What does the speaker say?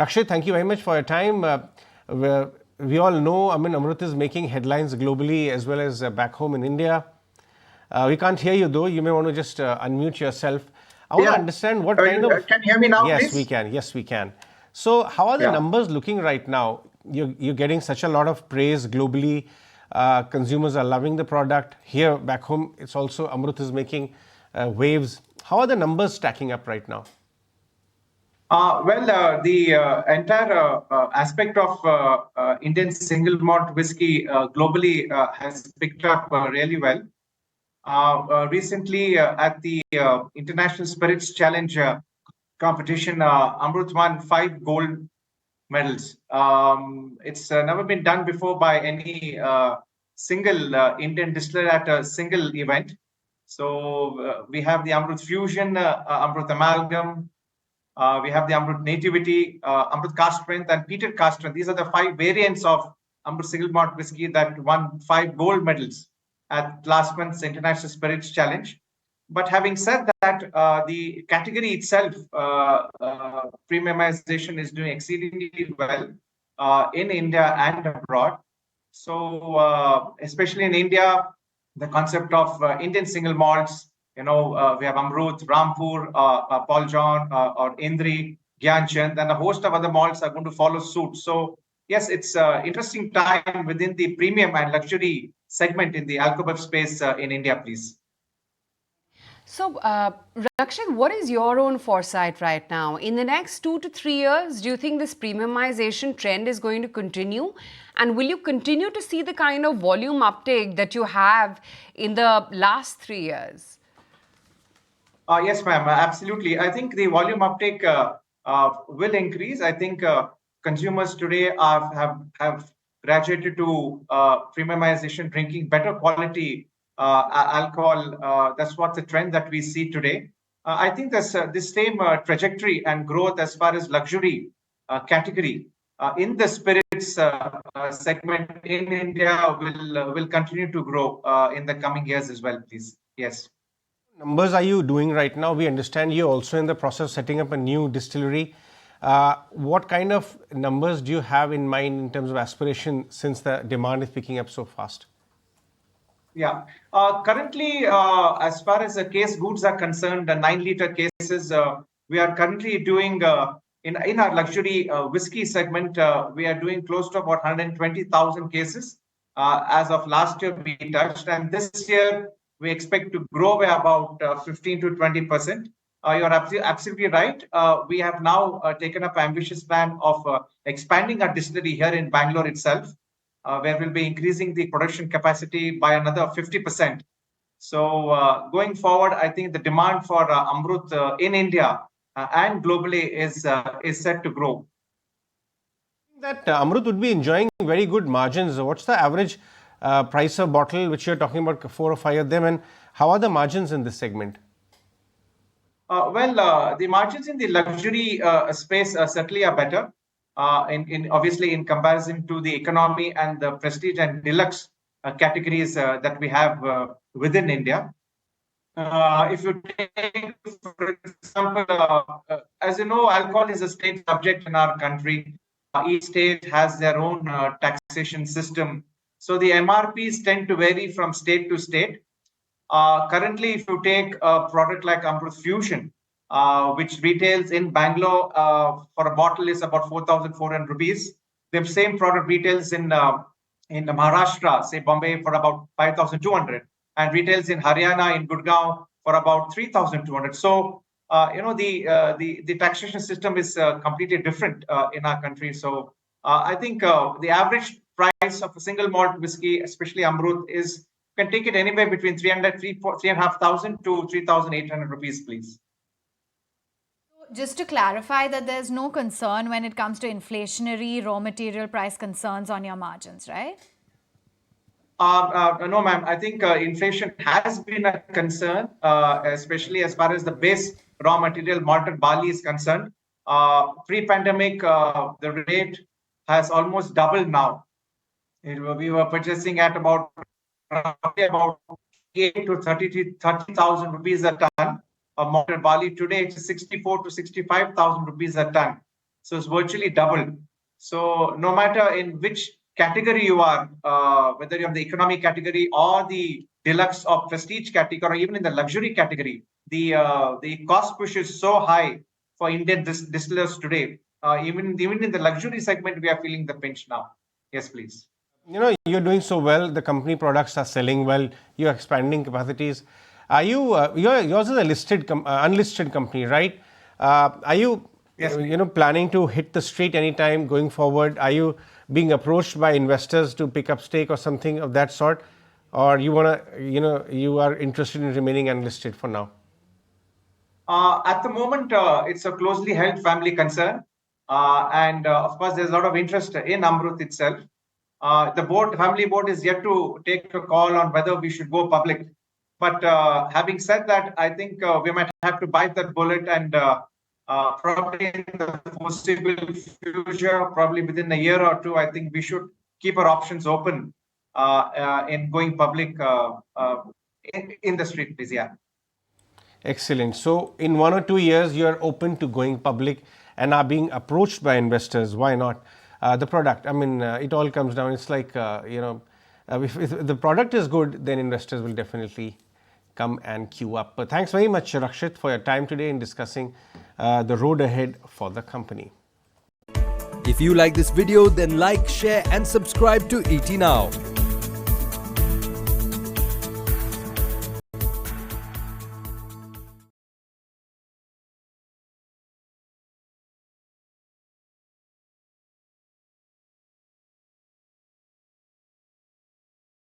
Rakshit, thank you very much for your time. We all know, Amrut is making headlines globally as well as back home in India. We can't hear you though. You may want to just unmute yourself. I want to understand what kind of. Can you hear me now, Yes, please? we can. Yes, we can. So, how are the Yeah. numbers looking right now? You're getting such a lot of praise globally. Consumers are loving the product. Here, back home, it's also Amrut is making waves. How are the numbers stacking up right now? The entire aspect of Indian single malt whiskey globally has picked up really well. Recently, at the International Spirits Challenge competition, Amrut won 5 gold medals. It's never been done before by any single Indian distiller at a single event. So we have the Amrut Fusion, Amrut Amalgam, we have the Amrut Nativity, Amrut Cask Strength, and Peated Cask Strength. These are the 5 variants of Amrut single malt whiskey that won 5 gold medals at last month's International Spirits Challenge. But having said that, the category itself, premiumization, is doing exceedingly well in India and abroad. So, especially in India, the concept of Indian single malts, we have Amrut, Rampur, Paul John, or Indri, Gyanchand, and a host of other malts are going to follow suit. So, yes, it's an interesting time within the premium and luxury segment in the alcohol space in India, please. So, Rakshit, what is your own foresight right now? In the next 2 to 3 years, do you think this premiumization trend is going to continue? And will you continue to see the kind of volume uptake that you have in the last 3 years? Yes, ma'am, absolutely. I think the volume uptake will increase. I think consumers today have graduated to premiumization, drinking better quality alcohol. That's what the trend that we see today. I think this same trajectory and growth as far as luxury category in the spirits segment in India will continue to grow in the coming years as well, please. Yes. Numbers are you doing right now? We understand you're also in the process of setting up a new distillery. What kind of numbers do you have in mind in terms of aspiration since the demand is picking up so fast? Yeah. Currently, as far as the case goods are concerned, the 9-liter cases, we are currently doing in our luxury whiskey segment, we are doing close to about 120,000 cases. As of last year, we touched, and this year we expect to grow by about 15 to 20%. You're absolutely right. We have now taken up an ambitious plan of expanding our distillery here in Bangalore itself, where we'll be increasing the production capacity by another 50%. So going forward, I think the demand for Amrut in India and globally is set to grow. That Amrut would be enjoying very good margins. What's the average price of bottle, which you're talking about 4 or 5 of them, and how are the margins in this segment? The margins in the luxury space certainly are better. Obviously in comparison to the economy and the prestige and deluxe categories that we have within India. If you take, for example, as you know, alcohol is a state subject in our country. Each state has their own taxation system. So the MRPs tend to vary from state to state. Currently, if you take a product like Amrut Fusion, which retails in Bangalore for a bottle is about 4,400 rupees. The same product retails in Maharashtra, say Bombay, for about 5,200, and retails in Haryana, in Gurgaon, for about 3,200. So the taxation system is completely different in our country. So I think the average price of a single malt whiskey, especially Amrut, can take it anywhere between 3,500 to 3,800 rupees, please. Just to clarify that there's no concern when it comes to inflationary raw material price concerns on your margins, right? No, ma'am. I think inflation has been a concern, especially as far as the base raw material malted barley is concerned. Pre-pandemic, the rate has almost doubled now. We were purchasing at about 8 to 30,000 rupees a ton of malted barley. Today, it's 64 to 65,000 rupees a ton. So it's virtually doubled. So no matter in which category you are, whether you're in the economy category or the deluxe or prestige category, or even in the luxury category, the cost push is so high for Indian distillers today. Even in the luxury segment, we are feeling the pinch now. Yes, please. You know, you're doing so well. The company products are selling well. You're expanding capacities. Are you? Yours is a unlisted company, right? Are you? Yes, Planning to hit the street anytime going forward? Are you being approached by investors to pick up stake or something of that sort, or you wanna? You are interested in remaining unlisted for now? At the moment, it's a closely held family concern. And of course, there's a lot of interest in Amrut itself. The family board is yet to take a call on whether we should go public. But having said that, I think we might have to bite that bullet and probably in the foreseeable future, probably within a year or two, I think we should keep our options open in going public in the street, please. Yeah. Excellent. So, in 1 or 2 years, you are open to going public and are being approached by investors. Why not? The product, I mean, it all comes down. It's like, if the product is good, then investors will definitely come and queue up. But thanks very much, Rakshit, for your time today in discussing the road ahead for the company. If you like this video, then like, share and subscribe to ET Now.